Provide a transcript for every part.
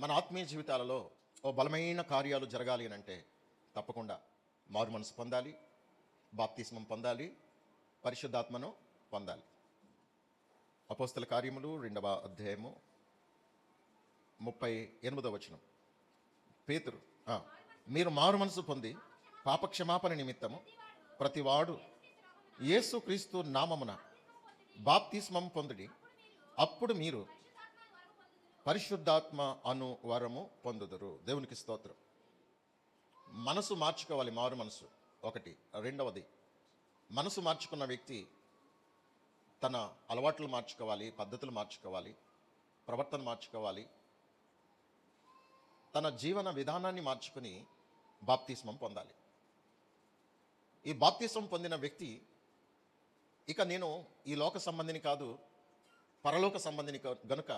మన ఆత్మీయ జీవితాలలో ఓ బలమైన కార్యాలు జరగాలి అని అంటే తప్పకుండా మారు మనసు పొందాలి, బాప్తిస్మం పొందాలి, పరిశుద్ధాత్మను పొందాలి. అపోస్తల కార్యములు 2వ అధ్యాయము 38వ వచనం. పేతురు, మీరు మారు మనసు పొంది పాపక్షమాపణ నిమిత్తము ప్రతివాడు యేసుక్రీస్తు నామమున బాప్తిస్మం పొందుడి, అప్పుడు మీరు పరిశుద్ధాత్మ అను వరము పొందుదురు. దేవునికి స్తోత్రం. మనసు మార్చుకోవాలి, మారు మనసు ఒకటి. రెండవది, మనసు మార్చుకున్న వ్యక్తి తన అలవాట్లు మార్చుకోవాలి, పద్ధతులు మార్చుకోవాలి, ప్రవర్తన మార్చుకోవాలి, తన జీవన విధానాన్ని మార్చుకుని బాప్తిస్మం పొందాలి. ఈ బాప్తిస్మం పొందిన వ్యక్తి ఇక నేను ఈ లోక సంబంధిని కాదు, పరలోక సంబంధిని గనుక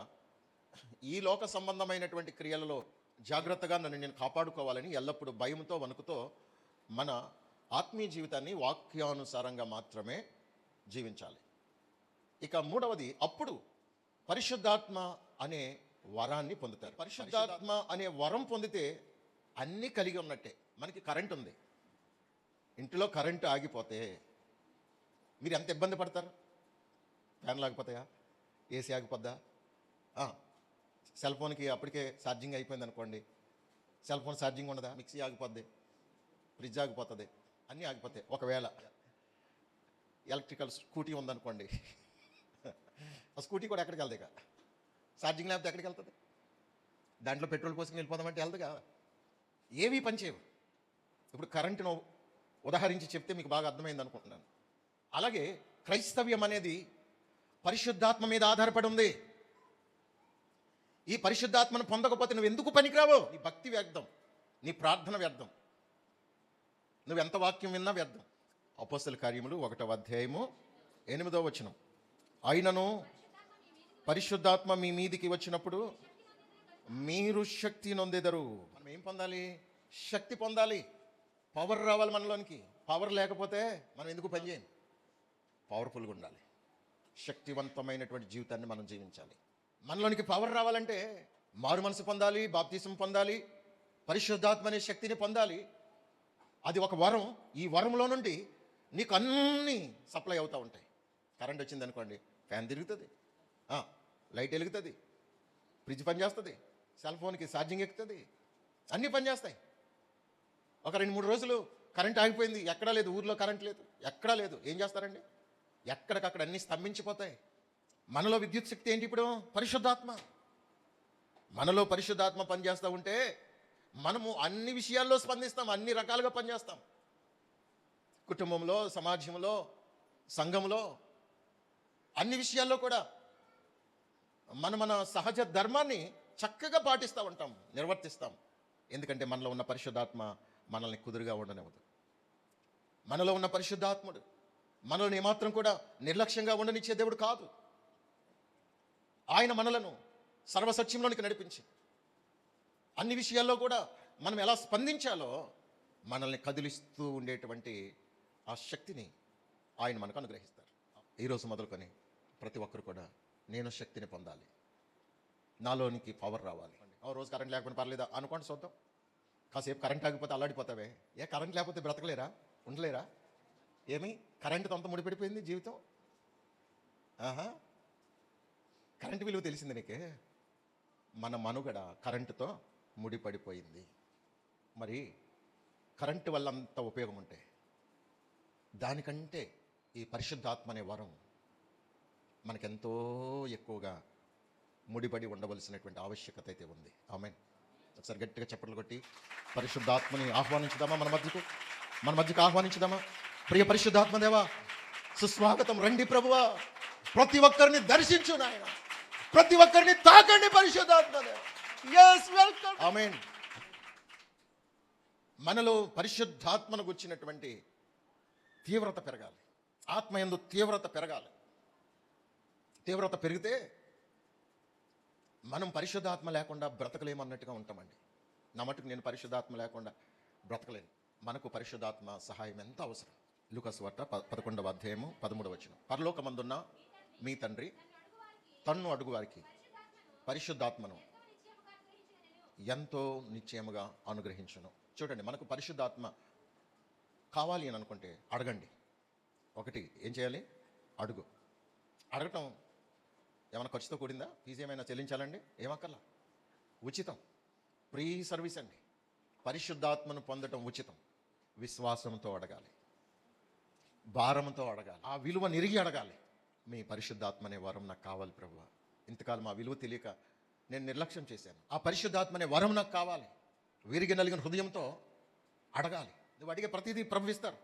ఈ లోక సంబంధమైనటువంటి క్రియలలో జాగ్రత్తగా నన్ను నేను కాపాడుకోవాలని ఎల్లప్పుడూ భయంతో వణుకుతో మన ఆత్మీయ జీవితాన్ని వాక్యానుసారంగా మాత్రమే జీవించాలి. ఇక మూడవది, అప్పుడు పరిశుద్ధాత్మ అనే వరాన్ని పొందుతారు. పరిశుద్ధాత్మ అనే వరం పొందితే అన్నీ కలిగి ఉన్నట్టే. మనకి కరెంట్ ఉంది, ఇంటిలో కరెంటు ఆగిపోతే మీరు ఎంత ఇబ్బంది పడతారు? ఫ్యాన్లు ఆగిపోతాయా? ఏసీ ఆగిపోద్దా? సెల్ ఫోన్కి అప్పటికే ఛార్జింగ్ అయిపోయింది అనుకోండి, సెల్ ఫోన్ ఛార్జింగ్ ఉండదా? మిక్సీ ఆగిపోద్ది, ఫ్రిడ్జ్ ఆగిపోతుంది, అన్నీ ఆగిపోతాయి. ఒకవేళ ఎలక్ట్రికల్ స్కూటీ ఉందనుకోండి, ఆ స్కూటీ కూడా ఎక్కడికి వెళ్తాయి? ఛార్జింగ్ లేకపోతే ఎక్కడికి వెళ్తుంది? దాంట్లో పెట్రోల్ పోసుకుని వెళ్ళిపోదామంటే వెళ్తుందిగా. ఏవీ పనిచేయవు. ఇప్పుడు కరెంటును ఉదాహరించి చెప్తే మీకు బాగా అర్థమైంది అనుకుంటున్నాను. అలాగే క్రైస్తవ్యం అనేది పరిశుద్ధాత్మ మీద ఆధారపడి ఉంది. ఈ పరిశుద్ధాత్మను పొందకపోతే నువ్వు ఎందుకు పనికిరావు? నీ భక్తి వ్యర్థం, నీ ప్రార్థన వ్యర్థం, నువ్వెంత వాక్యం విన్నా వ్యర్థం. అపోస్తల కార్యములు 1వ అధ్యాయము 8వ వచనం. అయినను పరిశుద్ధాత్మ మీ మీదికి వచ్చినప్పుడు మీరు శక్తి నొందెదరు. మనం ఏం పొందాలి? శక్తి పొందాలి, పవర్ రావాలి మనలోనికి. పవర్ లేకపోతే మనం ఎందుకు పనిచేయం? పవర్ఫుల్గా ఉండాలి, శక్తివంతమైనటువంటి జీవితాన్ని మనం జీవించాలి. మనలోనికి పవర్ రావాలంటే మారు మనసు పొందాలి, బాప్తిస్మం పొందాలి, పరిశుద్ధాత్మ అనే శక్తిని పొందాలి. అది ఒక వరం. ఈ వరంలో నుండి నీకు అన్నీ సప్లై అవుతూ ఉంటాయి. కరెంట్ వచ్చింది అనుకోండి, ఫ్యాన్ తిరుగుతుంది, లైట్ వెలుగుతుంది, ఫ్రిడ్జ్ పనిచేస్తుంది, సెల్ ఫోన్కి ఛార్జింగ్ ఎక్కుతుంది, అన్నీ పనిచేస్తాయి. ఒక 2-3 రోజులు కరెంట్ ఆగిపోయింది, ఎక్కడా లేదు, ఊర్లో కరెంట్ లేదు, ఎక్కడా లేదు, ఏం చేస్తారండి? ఎక్కడికక్కడ అన్నీ స్తంభించిపోతాయి. మనలో విద్యుత్ శక్తి ఏంటి? ఇప్పుడు పరిశుద్ధాత్మ. మనలో పరిశుద్ధాత్మ పనిచేస్తూ ఉంటే మనము అన్ని విషయాల్లో స్పందిస్తాం, అన్ని రకాలుగా పనిచేస్తాం. కుటుంబంలో, సమాజంలో, సంఘంలో, అన్ని విషయాల్లో కూడా మన సహజ ధర్మాన్ని చక్కగా పాటిస్తూ ఉంటాం, నిర్వర్తిస్తాం. ఎందుకంటే మనలో ఉన్న పరిశుద్ధాత్మ మనల్ని కుదురుగా ఉండనివ్వదు. మనలో ఉన్న పరిశుద్ధాత్ముడు మనల్ని ఏమాత్రం కూడా నిర్లక్ష్యంగా ఉండనిచ్చే దేవుడు కాదు. ఆయన మనలను సర్వసత్యంలోనికి నడిపించి అన్ని విషయాల్లో కూడా మనం ఎలా స్పందించాలో మనల్ని కదిలిస్తూ ఉండేటువంటి ఆ శక్తిని ఆయన మనకు అనుగ్రహిస్తారు. ఈరోజు మొదలుకొని ప్రతి ఒక్కరు కూడా నేను శక్తిని పొందాలి, నాలోనికి పవర్ రావాలి. రోజు కరెంట్ లేకపోతే పర్లేదా అనుకోండి, చూద్దాం. కాసేపు కరెంట్ ఆగిపోతే అల్లాడిపోతావే. కరెంట్ లేకపోతే బ్రతకలేరా? ఉండలేరా? ఏమి కరెంటుతో అంత ముడిపడిపోయింది జీవితం? కరెంటు విలువ తెలిసింది నీకే? మన మనుగడ కరెంటుతో ముడిపడిపోయింది. మరి కరెంటు వల్ల అంత ఉపయోగం ఉంటే దానికంటే ఈ పరిశుద్ధాత్మ అనే వరం మనకెంతో ఎక్కువగా ముడిపడి ఉండవలసినటువంటి ఆవశ్యకత అయితే ఉంది. ఆమేన్. ఒకసారి గట్టిగా చప్పట్లు కొట్టి పరిశుద్ధాత్మని ఆహ్వానించుదామా? మన మధ్యకు ఆహ్వానించుదామా? ప్రియ పరిశుద్ధాత్మ దేవా, సుస్వాగతం. రండి ప్రభువా, ప్రతి ఒక్కరిని దర్శించు నాయన, ప్రతి ఒక్కరిని తాకండి పరిశుద్ధాత్మ దేవా. yes welcome. ఆమేన్. మనలో పరిశుద్ధాత్మను గుర్చినటువంటి తీవ్రత పెరగాలి, ఆత్మయందు తీవ్రత పెరగాలి. తీవ్రత పెరిగితే మనం పరిశుద్ధాత్మ లేకుండా బ్రతకలేమన్నట్టుగా ఉంటామండి. నా మటుకు నేను పరిశుద్ధాత్మ లేకుండా బ్రతకలేను. మనకు పరిశుద్ధాత్మ సహాయం ఎంత అవసరం. లూకాసు వార్త 11వ అధ్యాయము 13వ వచనం. పరలోకమందున్న మీ తండ్రి తన్ను అడుగు వారికి పరిశుద్ధాత్మను ఎంతో నిశ్చయముగా అనుగ్రహించును. చూడండి, మనకు పరిశుద్ధాత్మ కావాలి అని అనుకుంటే అడగండి. ఒకటి ఏం చేయాలి? అడుగు. అడగటం ఏమైనా ఖర్చుతో కూడిందా? ఫీజు ఏమైనా చెల్లించాలండి? ఏమక్కర్లా, ఉచితం, ఫ్రీ సర్వీస్ అండి. పరిశుద్ధాత్మను పొందటం ఉచితం. విశ్వాసంతో అడగాలి, భారంతో అడగాలి, ఆ విలువ నిరిగి అడగాలి. మీ పరిశుద్ధాత్మ అనే వరం నాకు కావాలి ప్రభువా. ఇంతకాలం ఆ విలువ తెలియక నేను నిర్లక్ష్యం చేశాను. ఆ పరిశుద్ధాత్మ అనే వరం నాకు కావాలి. వీరికి నలిగిన హృదయంతో అడగాలి. నువ్వు అడిగే ప్రతిదీ ప్రభు ఇస్తారు.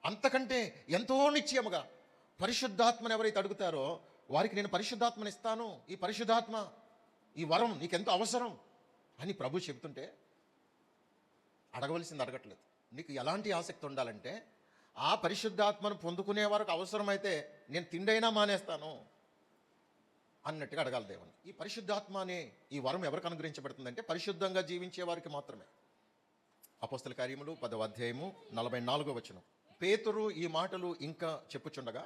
అంతకంటే ఎంతో నిశ్చయముగా పరిశుద్ధాత్మను ఎవరైతే అడుగుతారో వారికి నేను పరిశుద్ధాత్మని ఇస్తాను. ఈ పరిశుద్ధాత్మ, ఈ వరం నీకెంతో అవసరం అని ప్రభు చెబుతుంటే అడగవలసింది అడగట్లేదు. నీకు ఎలాంటి ఆసక్తి ఉండాలంటే ఆ పరిశుద్ధాత్మను పొందుకునే వరకు అవసరమైతే నేను తిండైనా మానేస్తాను అన్నట్టుగా అడగాలి దేవుని. ఈ పరిశుద్ధాత్మ అనే ఈ వరం ఎవరికి అనుగ్రహించబడుతుందంటే పరిశుద్ధంగా జీవించే వారికి మాత్రమే. అపోస్తల కార్యములు 10వ అధ్యాయము 44వ వచనం. పేతురు ఈ మాటలు ఇంకా చెప్పుచుండగా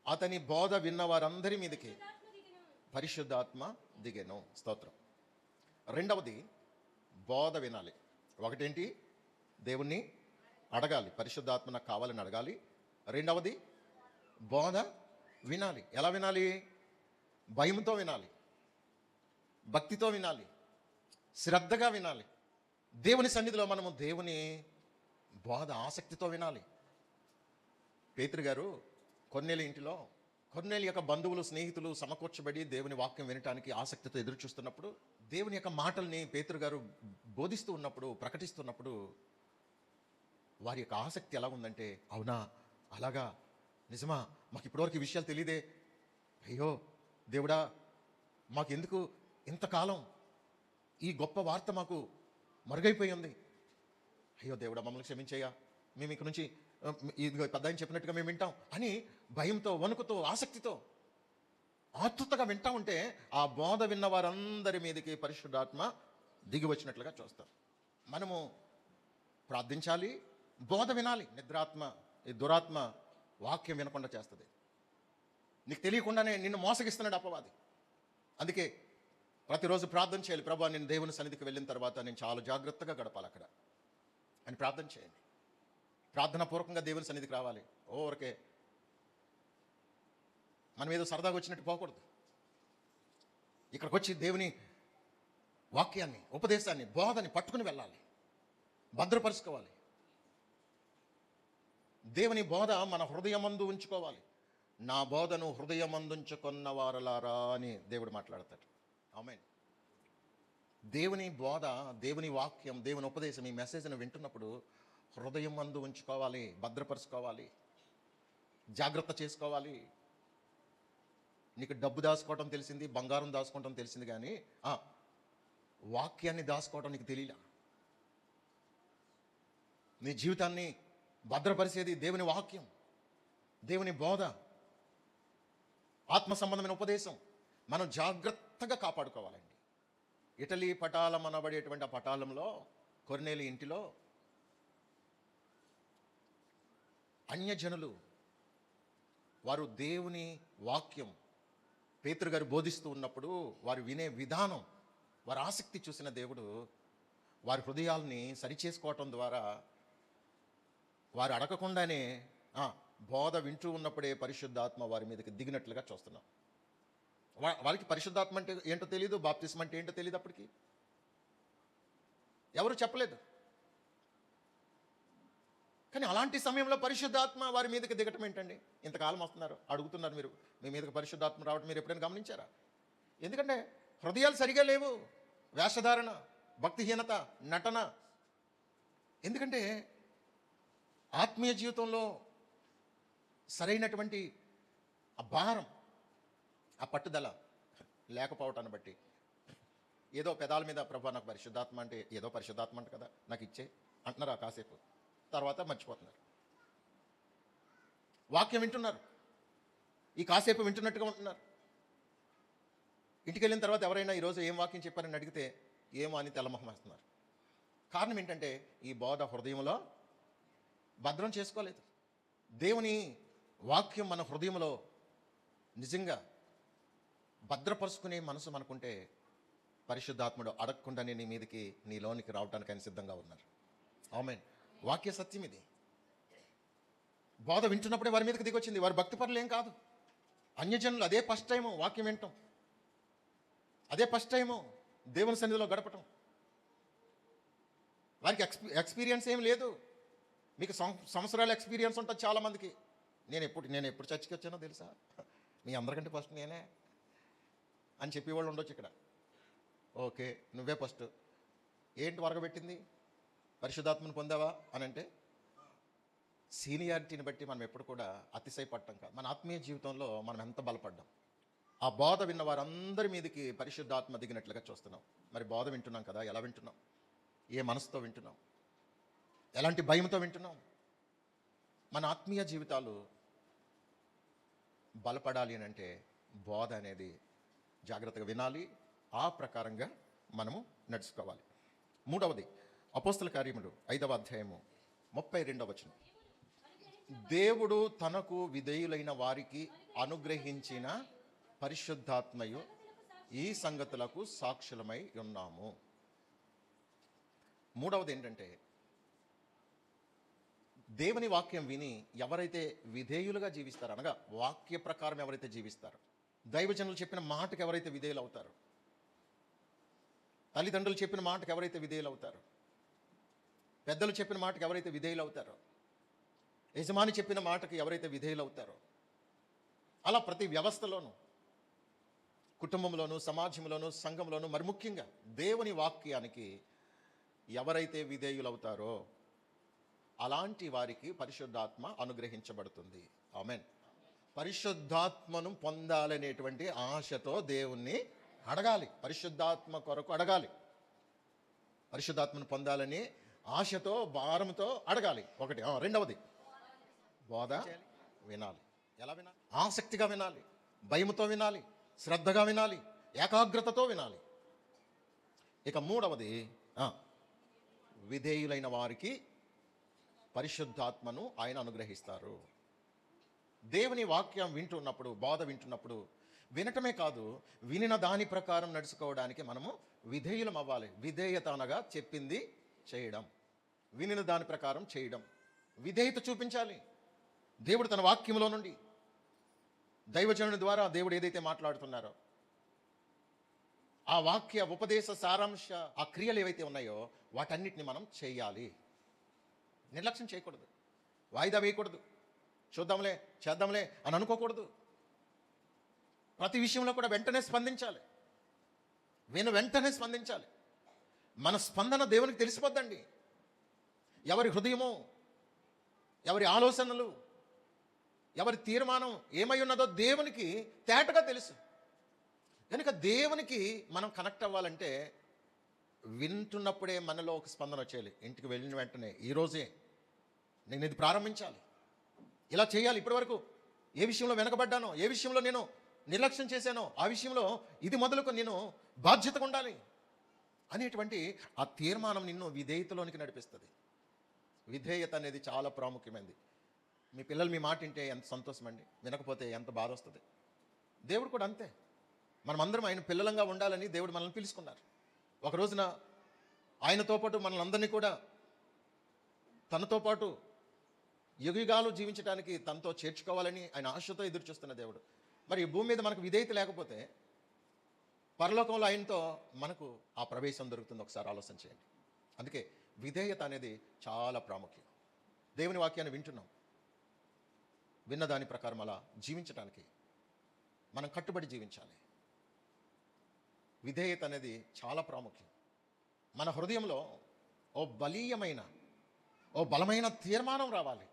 అతని బోధ విన్న వారందరి మీదకి పరిశుద్ధాత్మ దిగెను. స్తోత్రం. రెండవది, బోధ వినాలి. ఒకటేంటి? దేవుణ్ణి అడగాలి, పరిశుద్ధాత్మ నాకు కావాలని అడగాలి. రెండవది, బోధ వినాలి. ఎలా వినాలి? భయంతో వినాలి, భక్తితో వినాలి, శ్రద్ధగా వినాలి. దేవుని సన్నిధిలో మనము దేవుని బోధ ఆసక్తితో వినాలి. పేతురు గారు కొర్నేలి ఇంటిలో కొర్నేలి యొక్క బంధువులు, స్నేహితులు సమకూర్చబడి దేవుని వాక్యం వినటానికి ఆసక్తితో ఎదురు చూస్తున్నప్పుడు, దేవుని యొక్క మాటల్ని పేతురు గారు బోధిస్తూ ఉన్నప్పుడు, ప్రకటిస్తున్నప్పుడు వారి యొక్క ఆసక్తి ఎలా ఉందంటే, అవునా, అలాగా, నిజమా, మాకు ఇప్పటివరకు ఈ విషయాలు తెలియదే, అయ్యో దేవుడా, మాకెందుకు ఇంతకాలం ఈ గొప్ప వార్త మాకు మరుగైపోయి ఉంది, అయ్యో దేవుడా మమ్మల్ని క్షమించయ్యా, మేము ఇక నుంచి ఇది పెద్ద ఆయన చెప్పినట్టుగా మేము వింటాం అని భయంతో, వణుకుతో, ఆసక్తితో, ఆతృతగా వింటా ఉంటే ఆ బోధ విన్న వారందరి మీదకి పరిశుద్ధాత్మ దిగి వచ్చినట్లుగా చూస్తాం. మనము ప్రార్థించాలి, బోధ వినాలి. నిద్రాత్మ, ఈ దురాత్మ వాక్యం వినకుండా చేస్తుంది. నీకు తెలియకుండానే నిన్ను మోసగిస్తున్నాడు అపవాది. అందుకే ప్రతిరోజు ప్రార్థన చేయాలి. ప్రభువా, నేను దేవుని సన్నిధికి వెళ్ళిన తర్వాత నేను చాలా జాగ్రత్తగా గడపాలి అక్కడ అని ప్రార్థన చేయండి. ప్రార్థనాపూర్వకంగా దేవుని సన్నిధికి రావాలి. ఓరికే మనం ఏదో సరదాగా వచ్చినట్టు పోకూడదు. ఇక్కడికి వచ్చి దేవుని వాక్యాన్ని, ఉపదేశాన్ని, బోధని పట్టుకుని వెళ్ళాలి, భద్రపరుచుకోవాలి. దేవుని బోధ మన హృదయమందు ఉంచుకోవాలి. నా బోధను హృదయమందుంచుకున్న వారలారా అని దేవుడు మాట్లాడతాడు. ఆమేన్. దేవుని బోధ, దేవుని వాక్యం, దేవుని ఉపదేశం, ఈ మెసేజ్ని వింటున్నప్పుడు హృదయం మందు ఉంచుకోవాలి, భద్రపరుచుకోవాలి, జాగ్రత్త చేసుకోవాలి. నీకు డబ్బు దాచుకోవటం తెలిసింది, బంగారం దాచుకోవటం తెలిసింది, కానీ వాక్యాన్ని దాచుకోవటం నీకు తెలియలా. నీ జీవితాన్ని భద్రపరిచేది దేవుని వాక్యం, దేవుని బోధ, ఆత్మ సంబంధమైన ఉపదేశం మనం జాగ్రత్తగా కాపాడుకోవాలండి. ఇటలీ పటాలం అనబడేటువంటి ఆ పటాలంలో, కొర్నేలి ఇంటిలో అన్యజనులు వారు దేవుని వాక్యం పేతురు గారు బోధిస్తూ ఉన్నప్పుడు వారు వినే విధానం, వారి ఆసక్తి చూసిన దేవుడు వారి హృదయాల్ని సరిచేసుకోవటం ద్వారా వారు అడగకుండానే బోధ వింటూ ఉన్నప్పుడే పరిశుద్ధాత్మ వారి మీదకి దిగినట్లుగా చూస్తున్నాం. వారికి పరిశుద్ధాత్మ అంటే ఏంటో తెలియదు, బాప్తిస్మ అంటే ఏంటో తెలియదు. అప్పటికి ఎవరు చెప్పలేదు. కానీ అలాంటి సమయంలో పరిశుద్ధాత్మ వారి మీదకి దిగటం ఏంటండి? ఇంతకాలం వస్తున్నారు, అడుగుతున్నారు, మీరు మీ మీదకి పరిశుద్ధాత్మ రావడం మీరు ఎప్పుడైనా గమనించారా? ఎందుకంటే హృదయాలు సరిగా లేవు, వేషధారణ, భక్తిహీనత, నటన. ఎందుకంటే ఆత్మీయ జీవితంలో సరైనటువంటి ఆ భారం, ఆ పట్టుదల లేకపోవటాన్ని బట్టి ఏదో పెదాల మీద ప్రభా నాకు పరిశుద్ధాత్మ అంటే, ఏదో పరిశుద్ధాత్మ అంటే కదా నాకు ఇచ్చే అంటున్నారు. ఆ కాసేపు తర్వాత మర్చిపోతున్నారు. వాక్యం వింటున్నారు, ఈ కాసేపు వింటున్నట్టుగా ఉంటున్నారు. ఇంటికి వెళ్ళిన తర్వాత ఎవరైనా ఈరోజు ఏం వాక్యం చెప్పారని అడిగితే ఏమో అని తెల్లమొహం వేస్తున్నారు. కారణం ఏంటంటే ఈ బోధ హృదయంలో భద్రం చేసుకోలేదు. దేవుని వాక్యం మన హృదయంలో నిజంగా భద్రపరుచుకునే మనసు మనకుంటే పరిశుద్ధాత్ముడు అడగకుండానే నీ మీదకి నీలోనికి రావడానికి ఆయన సిద్ధంగా ఉన్నారు. ఆమేన్. వాక్య సత్యం ఇది. బోధ వింటున్నప్పుడే వారి మీదకి దిగొచ్చింది. వారి భక్తి పనులు ఏం కాదు. అన్యజనులు అదే ఫస్ట్ టైము వాక్యం వింటాం, అదే ఫస్ట్ టైము దేవుని సన్నిధిలో గడపటం. వారికి ఎక్స్పీరియన్స్ ఏం లేదు. మీకు సంవత్సరాల ఎక్స్పీరియన్స్ ఉంటుంది చాలామందికి. నేను ఎప్పుడు చర్చికి వచ్చానో తెలుసా, మీ అందరికంటే ఫస్ట్ నేనే అని చెప్పేవాళ్ళు ఉండొచ్చు ఇక్కడ. ఓకే, నువ్వే ఫస్ట్. ఏంటి వరగబెట్టింది? పరిశుద్ధాత్మను పొందావా అని అంటే సీనియారిటీని బట్టి మనం ఎప్పుడు కూడా అతిశయపడటం కాదు. మన ఆత్మీయ జీవితంలో మనం ఎంత బలపడ్డాం. ఆ బోధ విన్న వారందరి మీదకి పరిశుద్ధాత్మ దిగినట్లుగా చూస్తున్నాం. మరి బోధ వింటున్నాం కదా, ఎలా వింటున్నాం? ఏ మనసుతో వింటున్నాం? ఎలాంటి భయంతో వింటున్నాం? మన ఆత్మీయ జీవితాలు బలపడాలి అని అంటే బోధ అనేది జాగ్రత్తగా వినాలి, ఆ ప్రకారంగా మనము నడుచుకోవాలి. మూడవది అపోస్తల కార్యములు 5వ అధ్యాయము 32వ వచనం. దేవుడు తనకు విధేయులైన వారికి అనుగ్రహించిన పరిశుద్ధాత్మయు ఈ సంగతులకు సాక్షులమై ఉన్నాము. మూడవది ఏంటంటే, దేవుని వాక్యం విని ఎవరైతే విధేయులుగా జీవిస్తారో, అనగా వాక్య ప్రకారం ఎవరైతే జీవిస్తారో, దైవజనులు చెప్పిన మాటకు ఎవరైతే విధేయులు అవుతారో, తల్లిదండ్రులు చెప్పిన మాటకు ఎవరైతే విధేయులు అవుతారో, పెద్దలు చెప్పిన మాటకు ఎవరైతే విధేయులు అవుతారో, యజమాని చెప్పిన మాటకు ఎవరైతే విధేయులు అవుతారో, అలా ప్రతి వ్యవస్థలోనూ, కుటుంబంలోనూ, సమాజంలోనూ, సంఘంలోనూ, మరి ముఖ్యంగా దేవుని వాక్యానికి ఎవరైతే విధేయులవుతారో అలాంటి వారికి పరిశుద్ధాత్మ అనుగ్రహించబడుతుంది. ఆమేన్. పరిశుద్ధాత్మను పొందాలనేటువంటి ఆశతో దేవుణ్ణి అడగాలి. పరిశుద్ధాత్మ కొరకు అడగాలి. పరిశుద్ధాత్మను పొందాలని ఆశతో, భారంతో అడగాలి. ఒకటి. రెండవది బోధ వినాలి. ఎలా వినాలి? ఆసక్తిగా వినాలి, భయముతో వినాలి, శ్రద్ధగా వినాలి, ఏకాగ్రతతో వినాలి. ఇక మూడవది విధేయులైన వారికి పరిశుద్ధాత్మను ఆయన అనుగ్రహిస్తారు. దేవుని వాక్యం వింటున్నప్పుడు, బోధ వింటున్నప్పుడు వినటమే కాదు, వినిన దాని ప్రకారం నడుచుకోవడానికి మనము విధేయులం అవ్వాలి. విధేయత అనగా చెప్పింది చేయడం, వినిన దాని ప్రకారం చేయడం, విధేయత చూపించాలి. దేవుడు తన వాక్యంలో నుండి, దైవజనుని ద్వారా దేవుడు ఏదైతే మాట్లాడుతున్నారో ఆ వాక్య ఉపదేశ సారాంశ, ఆ క్రియలు ఏవైతే ఉన్నాయో వాటన్నిటిని మనం చేయాలి. నిర్లక్ష్యం చేయకూడదు, వాయిదా వేయకూడదు, చూద్దాంలే చేద్దాంలే అని అనుకోకూడదు. ప్రతి విషయంలో కూడా వెంటనే స్పందించాలి, వెంటనే స్పందించాలి. మన స్పందన దేవునికి తెలిసిపోద్దండి. ఎవరి హృదయమో, ఎవరి ఆలోచనలు, ఎవరి తీర్మానం ఏమై ఉన్నదో దేవునికి తేటగా తెలుసు. కనుక దేవునికి మనం కనెక్ట్ అవ్వాలంటే వింటున్నప్పుడే మనలో ఒక స్పందన వచ్చేయాలి. ఇంటికి వెళ్ళిన వెంటనే ఈరోజే నేను ఇది ప్రారంభించాలి, ఇలా చేయాలి. ఇప్పటివరకు ఏ విషయంలో వెనకబడ్డానో, ఏ విషయంలో నేను నిర్లక్ష్యం చేశానో ఆ విషయంలో ఇది మొదలుకు నేను బాధ్యతగా ఉండాలి అనేటువంటి ఆ తీర్మానం నిన్ను విధేయతలోనికి నడిపిస్తుంది. విధేయత అనేది చాలా ప్రాముఖ్యమైనది. మీ పిల్లలు మీ మాట వింటే ఎంత సంతోషం అండి, వినకపోతే ఎంత బాధ వస్తుంది. దేవుడు కూడా అంతే. మనమందరం ఆయన పిల్లలంగా ఉండాలని దేవుడు మనల్ని పిలుచుకున్నారు. ఒక రోజున ఆయనతో పాటు మనల్ని అందరినీ కూడా తనతో పాటు యుగాలు జీవించడానికి తనతో చేర్చుకోవాలని ఆయన ఆశతో ఎదురు చూస్తున్న దేవుడు. మరి ఈ భూమి మీద మనకు విధేయత లేకపోతే పరలోకంలో ఆయనతో మనకు ఆ ప్రవేశం దొరుకుతుంది. ఒకసారి ఆలోచన చేయండి. అందుకే విధేయత అనేది చాలా ప్రాముఖ్యం. దేవుని వాక్యాన్ని వింటున్నాం, విన్న దాని ప్రకారం అలా జీవించడానికి మనం కట్టుబడి జీవించాలి. విధేయత అనేది చాలా ప్రాముఖ్యం. మన హృదయంలో ఓ బలమైన తీర్మానం రావాలి.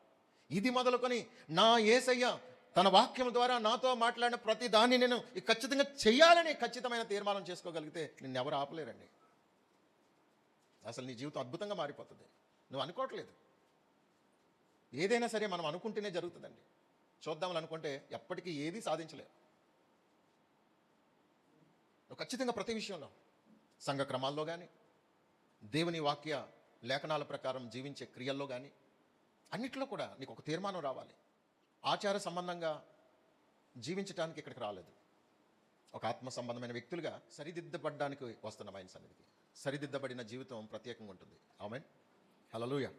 ఇది మొదలుకొని నా యేసయ్య తన వాక్యం ద్వారా నాతో మాట్లాడిన ప్రతి దాన్ని నేను ఖచ్చితంగా చెయ్యాలని ఖచ్చితమైన తీర్మానం చేసుకోగలిగితే నిన్నెవరు ఆపలేరండి. అసలు నీ జీవితం అద్భుతంగా మారిపోతుంది. నువ్వు అనుకోవట్లేదు. ఏదైనా సరే మనం అనుకుంటేనే జరుగుతుందండి. చూద్దామని అనుకుంటే ఎప్పటికీ ఏది సాధించలేవు. నువ్వు ఖచ్చితంగా ప్రతి విషయంలో, సంఘ క్రమాల్లో కానీ, దేవుని వాక్య లేఖనాల ప్రకారం జీవించే క్రియల్లో కానీ, అన్నిట్లో కూడా నీకు ఒక తీర్మానం రావాలి. ఆచార సంబంధంగా జీవించడానికి ఇక్కడికి రాలేదు. ఒక ఆత్మ సంబంధమైన వ్యక్తులుగా సరిదిద్దబడ్డానికి వస్తున్నాం ఆయన సన్నిధికి. సరిదిద్దబడిన జీవితం ప్రత్యేకంగా ఉంటుంది. ఆమేన్. హల్లెలూయా.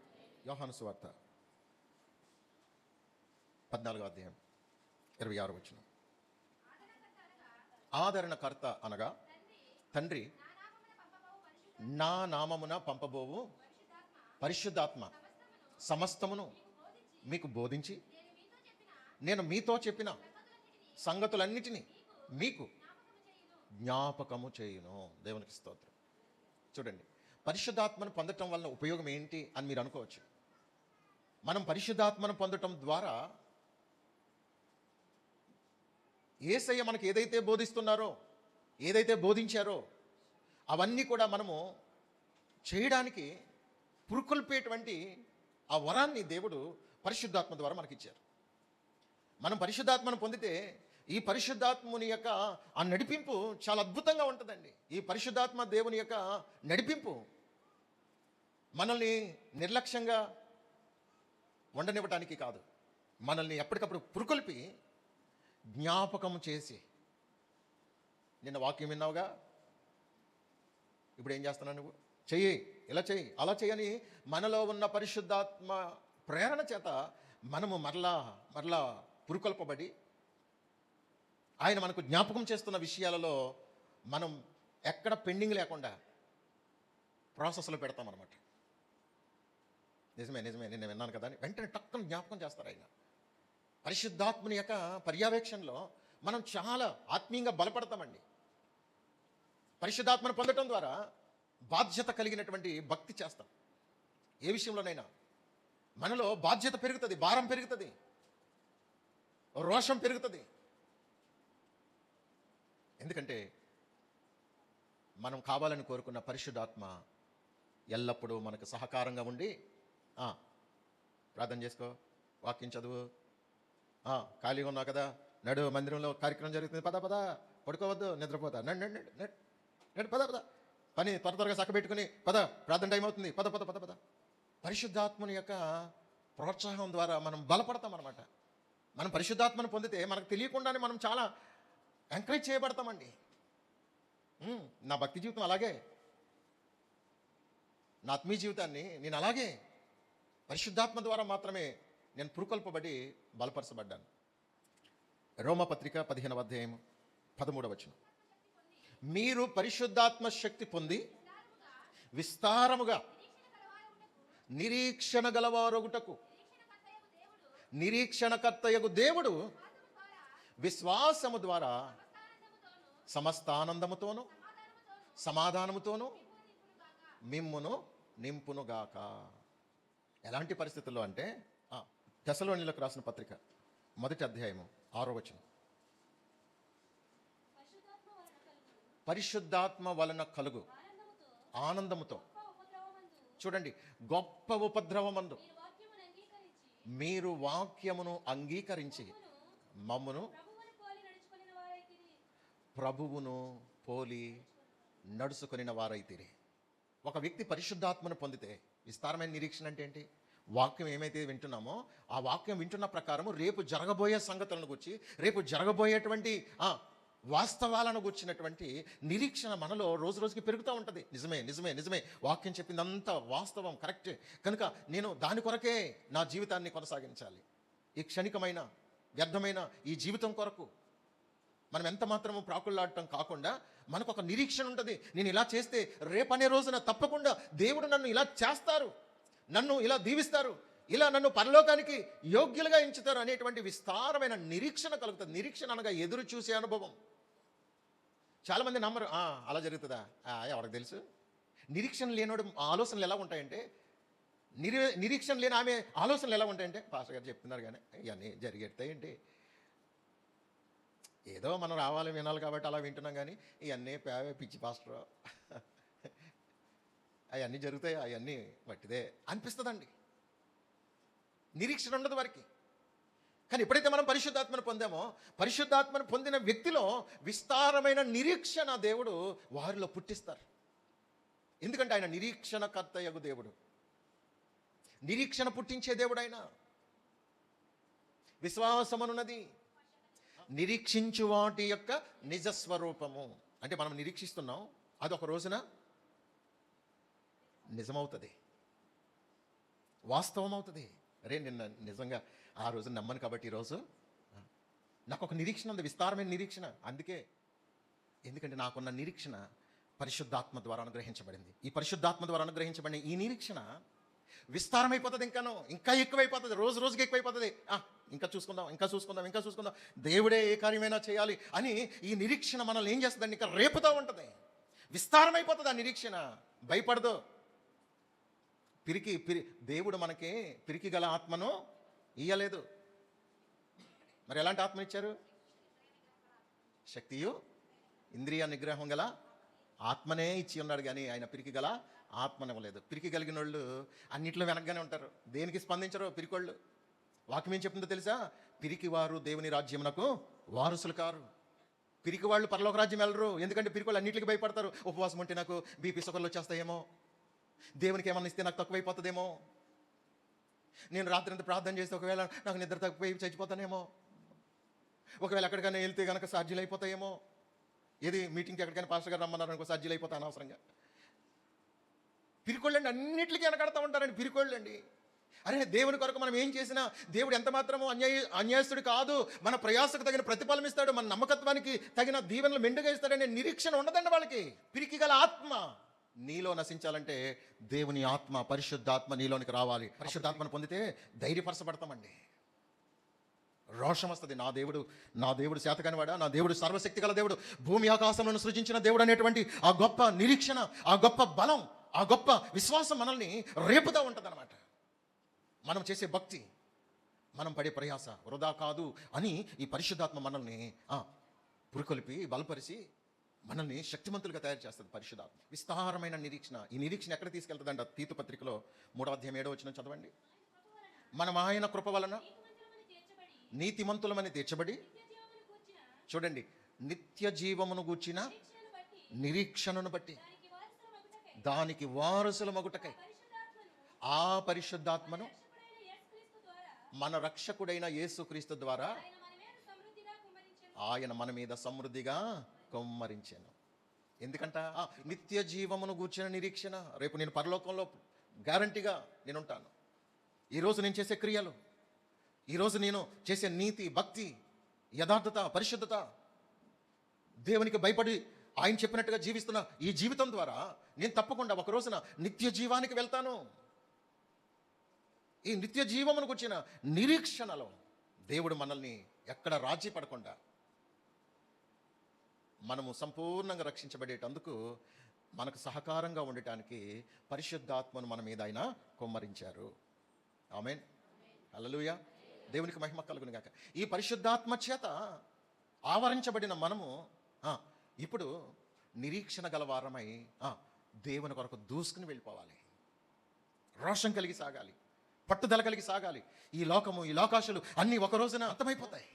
యోహాను సువార్త 14వ అధ్యాయం 26వ వచనం. ఆదరణకర్త అనగా తండ్రి నా నామమున పంపబోవు పరిశుద్ధాత్మ సమస్తమును మీకు బోధించి నేను మీతో చెప్పిన సంగతులన్నిటినీ మీకు జ్ఞాపకము చేయును. దేవునికి స్తోత్రం. చూడండి, పరిశుద్ధాత్మను పొందటం వలన ఉపయోగం ఏంటి అని మీరు అనుకోవచ్చు. మనం పరిశుద్ధాత్మను పొందటం ద్వారా యేసయ్య మనకి ఏదైతే బోధిస్తున్నారో, ఏదైతే బోధించారో అవన్నీ కూడా మనము చేయడానికి పురుకొల్పేటువంటి ఆ వరాన్ని దేవుడు పరిశుద్ధాత్మ ద్వారా మనకిచ్చారు. మనం పరిశుద్ధాత్మను పొందితే ఈ పరిశుద్ధాత్ముని యొక్క ఆ నడిపింపు చాలా అద్భుతంగా ఉంటుందండి. ఈ పరిశుద్ధాత్మ దేవుని యొక్క నడిపింపు మనల్ని నిర్లక్ష్యంగా ఉండనివ్వటానికి కాదు, మనల్ని ఎప్పటికప్పుడు పురుకొల్పి జ్ఞాపకం చేసి, నిన్న వాక్యం విన్నావుగా, ఇప్పుడు ఏం చేస్తున్నావు నువ్వు, చెయ్యి, ఇలా చెయ్యి, అలా చేయని మనలో ఉన్న పరిశుద్ధాత్మ ప్రేరణ చేత మనము మరలా పురుకొల్పబడి ఆయన మనకు జ్ఞాపకం చేస్తున్న విషయాలలో మనం ఎక్కడ పెండింగ్ లేకుండా ప్రాసెస్లో పెడతామన్నమాట. నిజమే నిన్న విన్నాను కదా అని వెంటనే టక్కున జ్ఞాపకం చేస్తారు ఆయన. పరిశుద్ధాత్మని యొక్క పర్యవేక్షణలో మనం చాలా ఆత్మీయంగా బలపడతామండి. పరిశుద్ధాత్మను పొందటం ద్వారా బాధ్యత కలిగినటువంటి భక్తి చేస్తాం. ఏ విషయంలోనైనా మనలో బాధ్యత పెరుగుతుంది, భారం పెరుగుతుంది, రోషం పెరుగుతుంది. ఎందుకంటే మనం కావాలని కోరుకున్న పరిశుద్ధాత్మ ఎల్లప్పుడూ మనకు సహకారంగా ఉండి, ప్రార్థన చేసుకో, వాక్యం చదువు, ఖాళీగా ఉన్నావు కదా, నడు, మందిరంలో కార్యక్రమం జరుగుతుంది, పద పడుకోవద్దు, నిద్రపోతా, నడు పద పని త్వరగా చక్కబెట్టుకుని పద, ప్రార్థన టైం అవుతుంది, పద. పరిశుద్ధాత్మని యొక్క ప్రోత్సాహం ద్వారా మనం బలపడతాం అన్నమాట. మనం పరిశుద్ధాత్మను పొందితే మనకు తెలియకుండానే మనం చాలా ఎంకరేజ్ చేయబడతామండి. నా భక్తి జీవితం అలాగే, నా ఆత్మీయ జీవితాన్ని నేను అలాగే పరిశుద్ధాత్మ ద్వారా మాత్రమే నేను పురుకొల్పబడి బలపరచబడ్డాను. రోమపత్రిక 15వ అధ్యాయం 13వ వచనం. మీరు పరిశుద్ధాత్మ శక్తి పొంది విస్తారముగా నిరీక్షణ గలవారొగుటకు నిరీక్షణకర్తయగు దేవుడు విశ్వాసము ద్వారా సమస్త ఆనందముతోను సమాధానముతోను మిమ్మును నింపునుగాక. ఎలాంటి పరిస్థితుల్లో అంటే తెస్సలోనియులకు రాసిన పత్రిక 1వ అధ్యాయము 6వ వచనం. పరిశుద్ధాత్మ వలన కలుగు ఆనందముతో, చూడండి, గొప్ప ఉపద్రవమందు మీరు వాక్యమును అంగీకరించి మమ్మును ప్రభువును పోలి నడుచుకొనిన వారైతిరి. ఒక వ్యక్తి పరిశుద్ధాత్మను పొందితే విస్తారమైన నిరీక్షణ అంటే ఏంటి? వాక్యం ఏమైతే వింటున్నామో ఆ వాక్యం వింటున్న ప్రకారము రేపు జరగబోయే సంగతులను గురించి, రేపు జరగబోయేటువంటి వాస్తవాలను గుర్చినటువంటి నిరీక్షణ మనలో రోజు రోజుకి పెరుగుతూ ఉంటుంది. నిజమే, వాక్యం చెప్పిందంతా వాస్తవం, కరెక్టే కనుక నేను దాని కొరకే నా జీవితాన్ని కొనసాగించాలి. ఈ క్షణికమైన వ్యర్థమైన ఈ జీవితం కొరకు మనం ఎంత మాత్రము ప్రాకుల్లాడటం కాకుండా మనకు ఒక నిరీక్షణ ఉంటుంది. నేను ఇలా చేస్తే రేపనే రోజున తప్పకుండా దేవుడు నన్ను ఇలా చేస్తారు, నన్ను ఇలా దీవిస్తారు, ఇలా నన్ను పరలోకానికి యోగ్యులుగా ఎంచుతారు అనేటువంటి విస్తారమైన నిరీక్షణ కలుగుతుంది. నిరీక్షణ అనగా ఎదురు చూసే అనుభవం. చాలామంది నమ్మరు, అలా జరుగుతుందా, ఎవరికి తెలుసు. నిరీక్షణ లేనోడు ఆలోచనలు ఎలా ఉంటాయంటే, నిరీక్షణ లేని ఆమె ఆలోచనలు ఎలా ఉంటాయంటే, పాస్టర్ గారు చెప్తున్నారు కానీ ఇవన్నీ జరిగేస్తాయండి, ఏదో మనం రావాలి వినాలి కాబట్టి అలా వింటున్నాం కానీ ఇవన్నీ పిచ్చి పాస్టర్, అవన్నీ జరుగుతాయి, అవన్నీ వట్టిదే అనిపిస్తుందండి. నిరీక్షణ ఉండదు వారికి. కానీ ఎప్పుడైతే మనం పరిశుద్ధాత్మను పొందామో, పరిశుద్ధాత్మను పొందిన వ్యక్తిలో విస్తారమైన నిరీక్షణ దేవుడు వారిలో పుట్టిస్తారు. ఎందుకంటే ఆయన నిరీక్షణకర్తయగు దేవుడు, నిరీక్షణ పుట్టించే దేవుడు. ఆయన విశ్వాసమనున్నది నిరీక్షించు వాటి యొక్క నిజస్వరూపము. అంటే మనం నిరీక్షిస్తున్నాం, అది ఒక రోజున నిజమవుతుంది, వాస్తవం అవుతుంది. అరే నిన్న నిజంగా ఆ రోజు నమ్మను కాబట్టి ఈరోజు నాకు ఒక నిరీక్షణ ఉంది, విస్తారమైన నిరీక్షణ. ఎందుకంటే నాకున్న నిరీక్షణ పరిశుద్ధాత్మ ద్వారా అనుగ్రహించబడింది. ఈ పరిశుద్ధాత్మ ద్వారా అనుగ్రహించబడిన ఈ నిరీక్షణ విస్తారమైపోతుంది, ఇంకా ఎక్కువైపోతుంది, రోజు రోజుకి ఎక్కువైపోతుంది. ఇంకా చూసుకుందాం, దేవుడే ఏ కార్యమైనా చేయాలి అని ఈ నిరీక్షణ మనల్ని ఏం చేస్తుందండి, ఇంకా రేపుతూ ఉంటుంది, విస్తారమైపోతుంది ఆ నిరీక్షణ. భయపడదు. దేవుడు మనకి పిరికి గల ఆత్మను ఇయ్యలేదు. మరి ఎలాంటి ఆత్మ ఇచ్చారు? శక్తియు ఇంద్రియ నిగ్రహం గల ఆత్మనే ఇచ్చి ఉన్నాడు, కానీ ఆయన పిరికి గల ఆత్మనివ్వలేదు. పిరికి కలిగిన వాళ్ళు అన్నింటిలో వెనకగానే ఉంటారు, దేనికి స్పందించరు. పిరికోళ్ళు వాక్యం ఏం చెప్తుందో తెలుసా? పిరికి వారు దేవుని రాజ్యమునకు వారసులు కారు. పిరికి వాళ్ళు పరలోక రాజ్యం వెళ్ళరు. ఎందుకంటే పిరికి వాళ్ళు అన్నింటికి భయపడతారు. ఉపవాసం ఉంటే నాకు బీపీ షుగర్లు వచ్చేస్తాయేమో, దేవునికి ఏమన్నా ఇస్తే నాకు తక్కువైపోతుందేమో, నేను రాత్రి అంతా ప్రార్థన చేస్తే ఒకవేళ నాకు నిద్ర తక్కువై చచ్చిపోతానేమో, ఒకవేళ ఎక్కడికైనా వెళ్తే కనుక సాధ్యులు అయిపోతాయేమో, ఏది మీటింగ్కి ఎక్కడికైనా పాస్టర్ గారు రమ్మన్నారు అనుకో సాధ్యులు అయిపోతా అనవసరంగా. పిరికోళ్ళండి, అన్నింటికి వెనకడతా ఉంటారండి పిరికోళ్ళండి. అరే దేవుని కొరకు మనం ఏం చేసినా దేవుడు ఎంత మాత్రము అన్యాయస్తుడు కాదు, మన ప్రయాసకు తగిన ప్రతిఫలం ఇస్తాడు, మన నమ్మకత్వానికి తగిన దీవెనలు మెండుగా ఇస్తాడనే నిరీక్షణ ఉండదండి వాళ్ళకి. పిరికి గల ఆత్మ నీలో నశించాలంటే దేవుని ఆత్మ, పరిశుద్ధాత్మ నీలోనికి రావాలి. పరిశుద్ధాత్మను పొందితే ధైర్యపరచబడతామండి. రోషం వస్తుంది. నా దేవుడు శాతకానివాడా, నా దేవుడు సర్వశక్తి గల దేవుడు, భూమి ఆకాశములను సృజించిన దేవుడు అనేటువంటి ఆ గొప్ప నిరీక్షణ, ఆ గొప్ప బలం, ఆ గొప్ప విశ్వాసం మనల్ని రేపుతూ ఉంటుంది అన్నమాట. మనం చేసే భక్తి, మనం పడే ప్రయాస వృధా కాదు అని ఈ పరిశుద్ధాత్మ మనల్ని పురుకొలిపి బలపరిచి మనల్ని శక్తిమంతులుగా తయారు చేస్తుంది పరిశుద్ధాత్మ. విస్తారమైన నిరీక్షణ. ఈ నిరీక్షణ ఎక్కడ తీసుకెళ్తుందంట? తీతు పత్రికలో 3వ అధ్యాయం 7వ వచనం చదవండి. మనం ఆయన కృప వలన నీతిమంతులమని తీర్చబడి, చూడండి, నిత్య జీవమును గూర్చిన నిరీక్షణను బట్టి దానికి వారసుల మగుటకై ఆ పరిశుద్ధాత్మను మన రక్షకుడైన యేసుక్రీస్తు ద్వారా ఆయన మన మీద సమృద్ధిగా కుమ్మరించాను. ఎందుకంట? నిత్య జీవమును గూర్చిన నిరీక్షణ. రేపు నేను పరలోకంలో గ్యారంటీగా నేనుంటాను. ఈరోజు నేను చేసే క్రియలు, ఈరోజు నేను చేసే నీతి, భక్తి, యథార్థత, పరిశుద్ధత, దేవునికి భయపడి ఆయన చెప్పినట్టుగా జీవిస్తున్న ఈ జీవితం ద్వారా నేను తప్పకుండా ఒక రోజున నిత్య జీవానికి వెళ్తాను. ఈ నిత్య జీవమును వచ్చిన నిరీక్షణలో దేవుడు మనల్ని ఎక్కడ రాజీ పడకుండా మనము సంపూర్ణంగా రక్షించబడేటందుకు మనకు సహకారంగా ఉండటానికి పరిశుద్ధాత్మను మన మీద ఆయన కుమ్మరించారు. ఆమేన్, హల్లెలూయా. దేవునికి మహిమ కలుగును గాక. ఈ పరిశుద్ధాత్మ చేత ఆవరించబడిన మనము ఇప్పుడు నిరీక్షణ గలవారమై దేవుని కొరకు దూసుకుని వెళ్ళిపోవాలి. రోషం కలిగి సాగాలి, పట్టుదల కలిగి సాగాలి. ఈ లోకము, ఈ లోకాశలు అన్నీ ఒక రోజున అంతమైపోతాయి.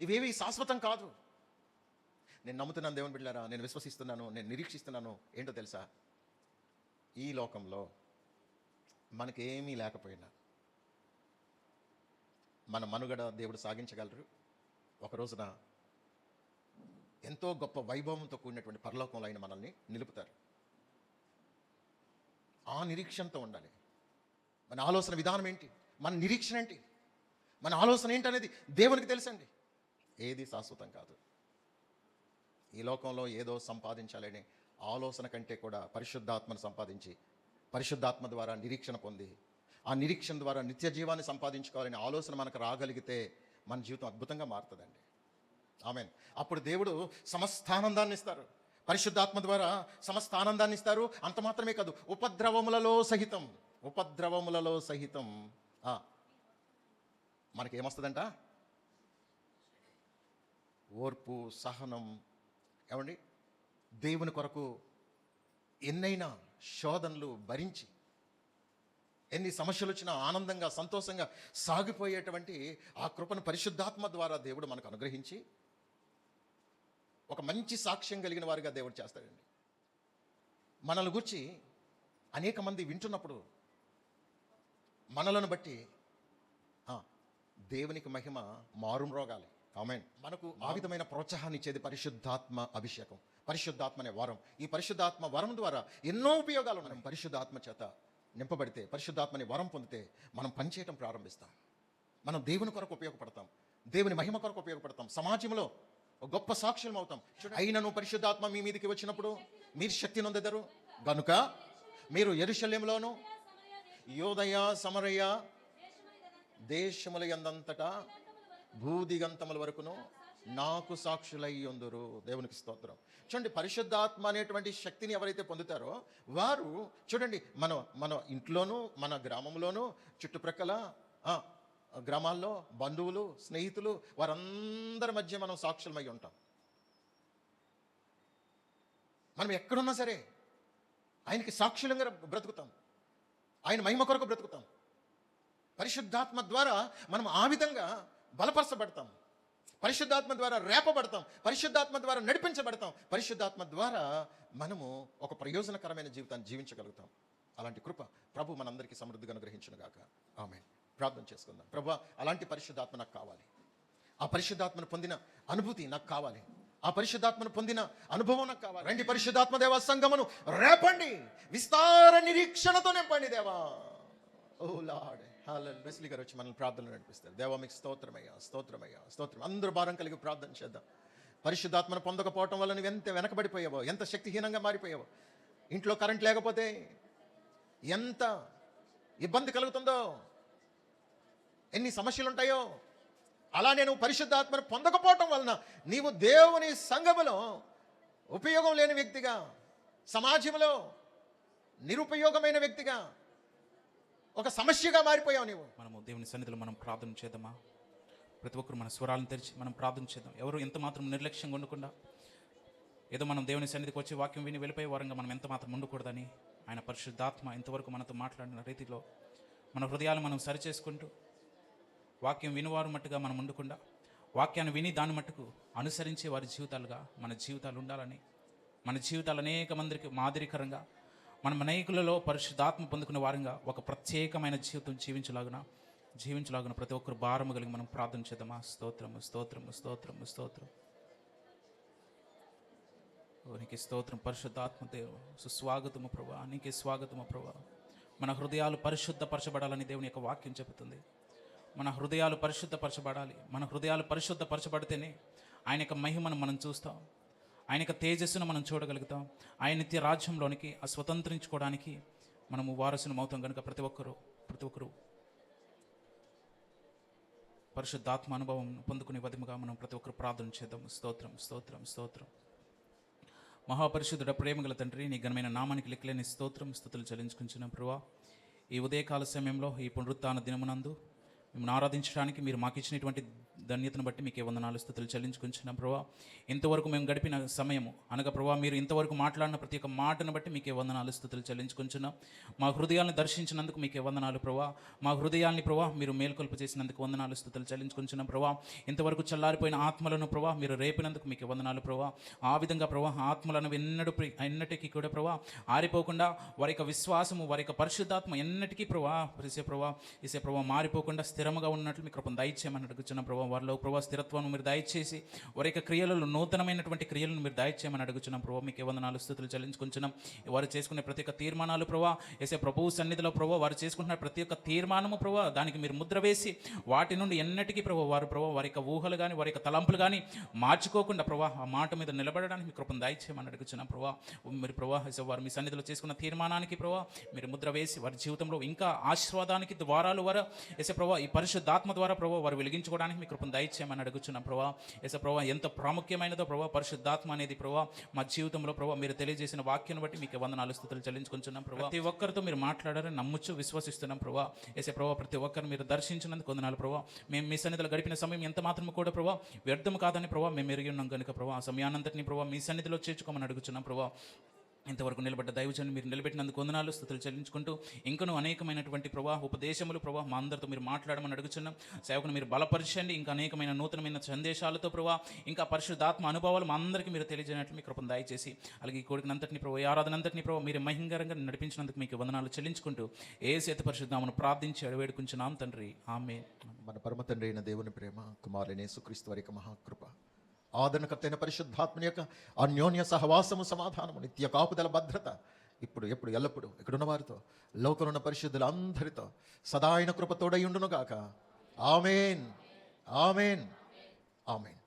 ఇవేవి శాశ్వతం కాదు. నేను నమ్ముతున్నాను దేవుని బిడ్డలారా, నేను విశ్వసిస్తున్నాను, నేను నిరీక్షిస్తున్నాను. ఏంటో తెలుసా? ఈ లోకంలో మనకేమీ లేకపోయినా మన మనుగడ దేవుడు సాగించగలరు. ఒక రోజున ఎంతో గొప్ప వైభవంతో కూడినటువంటి పరలోకంలో ఆయన మనల్ని నిలుపుతారు. ఆ నిరీక్షణతో ఉండాలి. మన ఆలోచన విధానం ఏంటి, మన నిరీక్షణ ఏంటి, మన ఆలోచన ఏంటనేది దేవునికి తెలుసండి. ఏది శాశ్వతం కాదు. ఈ లోకంలో ఏదో సంపాదించాలనే ఆలోచన కంటే కూడా పరిశుద్ధాత్మను సంపాదించి, పరిశుద్ధాత్మ ద్వారా నిరీక్షణ పొంది, ఆ నిరీక్షణ ద్వారా నిత్య జీవాన్ని సంపాదించుకోవాలనే ఆలోచన మనకు రాగలిగితే మన జీవితం అద్భుతంగా మారుతుందండి. ఆమేన్. అప్పుడు దేవుడు సమస్తానందాన్ని ఇస్తారు. పరిశుద్ధాత్మ ద్వారా సమస్త ఆనందాన్ని ఇస్తారు. అంత మాత్రమే కాదు, ఉపద్రవములలో సహితం మనకేమొస్తుందంట? ఓర్పు, సహనం. ఏమండి, దేవుని కొరకు ఎన్నైనా శోధనలు భరించి, ఎన్ని సమస్యలు వచ్చినా ఆనందంగా, సంతోషంగా సాగిపోయేటువంటి ఆ కృపను పరిశుద్ధాత్మ ద్వారా దేవుడు మనకు అనుగ్రహించి ఒక మంచి సాక్ష్యం కలిగిన వారిగా దేవుడు చేస్తాడండి. మనల్ని గురించి అనేక మంది వింటున్నప్పుడు మనలను బట్టి దేవునికి మహిమ మారుమ్రోగాలి. ఆమేన్. మనకు ఆ విధమైన ప్రోత్సాహాన్ని ఇచ్చేది పరిశుద్ధాత్మ అభిషేకం, పరిశుద్ధాత్మ అనే వరం. ఈ పరిశుద్ధాత్మ వరం ద్వారా ఎన్నో ఉపయోగాలు ఉన్నాయి. మనం పరిశుద్ధాత్మ చేత నింపబడితే, పరిశుద్ధాత్మని వరం పొందితే మనం పనిచేయటం ప్రారంభిస్తాం. మనం దేవుని కొరకు ఉపయోగపడతాం, దేవుని మహిమ కొరకు ఉపయోగపడతాం, సమాజంలో ఒక గొప్ప సాక్ష్యం అవుతాం. అయినను పరిశుద్ధాత్మ మీ మీదకి వచ్చినప్పుడు మీరు శక్తి నొందెదరు గనుక మీరు యెరూషలేములోను యోదయ సమరయ దేశముల యందంతటా భూదిగంతముల వరకును నాకు సాక్షులై ఉందురు. దేవునికి స్తోత్రం. చూడండి, పరిశుద్ధాత్మ అనేటువంటి శక్తిని ఎవరైతే పొందుతారో వారు చూడండి, మన ఇంట్లోనూ, మన గ్రామంలోనూ, చుట్టుప్రక్కల గ్రామాల్లో బంధువులు, స్నేహితులు, వారందరి మధ్య మనం సాక్షులమై ఉంటాం. మనం ఎక్కడున్నా సరే ఆయనకి సాక్షులంగా బ్రతుకుతాం, ఆయన మహిమ కొరకు బ్రతుకుతాం. పరిశుద్ధాత్మ ద్వారా మనం ఆ విధంగా బలపరచబడతాం, పరిశుద్ధాత్మ ద్వారా రేపబడతాం, పరిశుద్ధాత్మ ద్వారా నడిపించబడతాం, పరిశుద్ధాత్మ ద్వారా మనము ఒక ప్రయోజనకరమైన జీవితాన్ని జీవించగలుగుతాం. అలాంటి కృప ప్రభు మనందరికీ సమృద్ధిగా అనుగ్రహించును గాక. ఆమేన్. ప్రార్థన చేసుకుందాం. ప్రభువా, అలాంటి పరిశుద్ధాత్మ నాకు కావాలి. ఆ పరిశుద్ధాత్మను పొందిన అనుభూతి నాకు కావాలి. ఆ పరిశుద్ధాత్మను పొందిన అనుభవం నాకు కావాలి. రండి, పరిశుద్ధాత్మ దేవా సంగమను రేపండి, విస్తార నిరీక్షణతో నింపండి దేవా. ఓ లార్డ్, హల్లెలూయా. వెస్లీ గారు వచ్చి మనల్ని ప్రార్థనలు నడిపిస్తారు. దేవా మీకు స్తోత్రమయ్యా, స్తోత్రమయ్యా, స్తోత్రం. అందరూ భారం కలిగి ప్రార్థన చేద్దాం. పరిశుద్ధాత్మను పొందకపోవటం వల్ల నువ్వు ఎంత వెనకబడిపోయావో, ఎంత శక్తిహీనంగా మారిపోయావో, ఇంట్లో కరెంట్ లేకపోతే ఎంత ఇబ్బంది కలుగుతుందో, ఎన్ని సమస్యలు ఉంటాయో, అలా నేను పరిశుద్ధాత్మను పొందకపోవటం వలన నీవు దేవుని సంఘములో ఉపయోగం లేని వ్యక్తిగా, సమాజంలో నిరుపయోగమైన వ్యక్తిగా, ఒక సమస్యగా మారిపోయావు నీవు. మనము దేవుని సన్నిధిలో మనం ప్రార్థన చేద్దామా? ప్రతి ఒక్కరు మన స్వరాలను తెరిచి మనం ప్రార్థన చేద్దాం. ఎవరు ఎంత మాత్రం నిర్లక్ష్యంగా ఉండకుండా, ఏదో మనం దేవుని సన్నిధికి వచ్చి వాక్యం విని వెళ్ళిపోయే వారంగా మనం ఎంత మాత్రం ఉండకూడదని ఆయన పరిశుద్ధాత్మ ఇంతవరకు మనతో మాట్లాడిన రీతిలో మన హృదయాలు మనం సరిచేసుకుంటూ, వాక్యం వినివారు మట్టుగా మనం ఉండకుండా, వాక్యాన్ని విని దాని మట్టుకు అనుసరించే వారి జీవితాలుగా మన జీవితాలు ఉండాలని, మన జీవితాలు అనేక మందికి మాదిరికరంగా, మనం అనేకులలో పరిశుద్ధాత్మ పొందుకున్న వారంగా ఒక ప్రత్యేకమైన జీవితం జీవించలాగున ప్రతి ఒక్కరు భారము కలిగి మనం ప్రార్థన చేద్దామా? స్తోత్రము, స్తోత్రము, స్తోత్రము, స్తోత్రం. నీకే స్తోత్రం పరిశుద్ధాత్మ దేవ, సుస్వాగతము ప్రభా, నీకే స్వాగతము ప్రభా. మన హృదయాలు పరిశుద్ధపరచబడాలని దేవుని యొక్క వాక్యం చెబుతుంది. మన హృదయాలు పరిశుద్ధపరచబడాలి. మన హృదయాలు పరిశుద్ధపరచబడితేనే ఆయన యొక్క మహిమను మనం చూస్తాం, ఆయన యొక్క తేజస్సును మనం చూడగలుగుతాం. ఆయన నిత్య రాజ్యంలోనికి స్వతంత్రించుకోవడానికి మనము వారసులం అవుతాం. కనుక ప్రతి ఒక్కరూ పరిశుద్ధాత్మ అనుభవం పొందుకునే విధముగా మనం ప్రతి ఒక్కరు ప్రార్థన చేద్దాం. స్తోత్రం, స్తోత్రం, స్తోత్రం. మహాపరిశుద్ధుడ, ప్రేమగల తండ్రి, నీ ఘనమైన నామానికి లెక్కలేని స్తోత్రం, స్తుతులు చెల్లించుకుంటున్నాం ప్రభువా. ఈ ఉదయకాల సమయంలో, ఈ పునరుత్థాన దినమునందు మిమ్మల్ని ఆరాధించడానికి మీరు మాకు ఇచ్చినటువంటి ధన్యతను బట్టి మీకే వందనాలు, స్తుతులు చెల్లించుకుంటున్నాం ప్రభా. ఇంతవరకు మేము గడిపిన సమయము అనగా ప్రభా, మీరు ఇంతవరకు మాట్లాడిన ప్రతి ఒక్క మాటను బట్టి మీకే వందనాలు, స్తుతులు చెల్లించుకుంటున్నాం. మా హృదయాలను దర్శించినందుకు మీకే వందనాలు ప్రభా. మా హృదయాల్ని ప్రభా మీరు మేల్కొల్పు చేసినందుకు వందనాలు, స్తుతులు చెల్లించుకుంటున్నాం ప్రభా. ఇంతవరకు చల్లారిపోయిన ఆత్మలను ప్రభా మీరు రేపినందుకు మీకే వందనాలు ప్రభా. ఆ విధంగా ప్రభా ఆత్మలను ఎన్నటికీ కూడా ప్రభా ఆరిపోకుండా, వారి యొక్క విశ్వాసము, వారి యొక్క పరిశుద్ధాత్మ ఎన్నటికీ ప్రభా ఇసే ప్రభా మారిపోకుండా స్థిరముగా ఉన్నట్లు మీ కృపను దయచేయమని అడుగుచున్నాం ప్రభా. వారిలో ప్రభా స్థిరత్వాన్ని మీరు దయచేసి, వారి యొక్క క్రియలలో నూతనమైనటువంటి క్రియలను మీరు దయచేయమని అడుగుచున్నాం ప్రభా. మీకు వందనాలు, స్తుతులు చెల్లించుకుంటున్నాం. వారు చేసుకునే ప్రతి ఒక్క తీర్మానాలు ప్రభా, యేసే ప్రభువు సన్నిధిలో ప్రభా వారు చేసుకుంటున్న ప్రతి ఒక్క తీర్మానము ప్రభా దానికి మీరు ముద్ర వేసి, వాటి నుండి ఎన్నటికీ ప్రభా వారి యొక్క ఊహలు కానీ, వారి యొక్క తలంపులు కానీ మార్చుకోకుండా ప్రభా ఆ మాట మీద నిలబడడానికి మీ కృపను దయచేయమని అడుగుచున్నాం ప్రభా. మీరు ప్రభా వారు మీ సన్నిధిలో చేసుకున్న తీర్మానానికి ప్రభా మీరు ముద్ర వేసి, వారి జీవితంలో ఇంకా ఆశీర్వాదానికి ద్వారాలు వారు యేసే ప్రభా ఈ పరిశుద్ధాత్మ ద్వారా ప్రభా వారు వెలిగించుకోవడానికి మీ కృపను దయచేయమని అడుగుచున్నాం ప్రభా. యేసే ప్రభా ఎంత ప్రాముఖ్యమైనదో ప్రభా పరిశుద్ధాత్మ అనేది ప్రభా మా జీవితంలో ప్రభా మీరు తెలియజేసిన వాక్యాన్ని బట్టి మీకు వందనాలు, స్తుతులు చెల్లించుకుంటున్నాం ప్రభా. ప్రతి ఒక్కరితో మీరు మాట్లాడారని నమ్ముచు విశ్వసిస్తున్నాం ప్రభా. యేసే ప్రభా ప్రతి ఒక్కరిని మీరు దర్శించినందుకు వందనాలు ప్రభా. మేము మీ సన్నిధిలో గడిపిన సమయం ఎంత మాత్రం కూడా ప్రభా వ్యర్థం కాదని ప్రభా మేము ఎరిగి ఉన్నాం కనుక ప్రభా ఆ సమయానంతటిని ప్రభా మీ సన్నిధిలో చేర్చుకోమని అడుగుచున్నాం ప్రభా. ఇంతవరకు నిలబడ్డ దైవజన్ని మీరు నిలబెట్టినందుకు వందనాలు, స్తుతులు చెల్లించుకుంటూ ఇంకనూ అనేకమైనటువంటి ఉపదేశములు మా అందరితో మీరు మాట్లాడమని అడుగుచున్నాం. సేవకుని మీరు బలపరచండి. ఇంకా అనేకమైన నూతనమైన సందేశాలతో ఇంకా పరిశుద్ధాత్మ అనుభవాలు మా అందరికీ మీరు తెలియజేయనట్లు మీ కృపను దయచేసి, అలాగే ఈ కోడికనంతటిని ఈ ఆరాధన అంతటిని మీరు మహింకరంగా నడిపించినందుకు మీకు వందనాలు చెల్లించుకుంటూ యేసు పరిశుద్ధామను ప్రార్థించి అడివేడుకుంటున్నాం తండ్రి, ఆమేన్. మన పరమ తండ్రి అయిన దేవుని ప్రేమ, కుమారుని యేసుక్రీస్తు వారి యొక్క మహాకృప, ఆదరణకర్తైన పరిశుద్ధాత్మని యొక్క అన్యోన్య సహవాసము, సమాధానము, నిత్య కాపుదల భద్రత ఇప్పుడు ఎప్పుడు ఎల్లప్పుడు ఇక్కడున్న వారితో, లోకంలో ఉన్న పరిశుద్ధులందరితో సదా ఆయన కృప తోడై ఉండును గాక. ఆమేన్, ఆమేన్, ఆమేన్.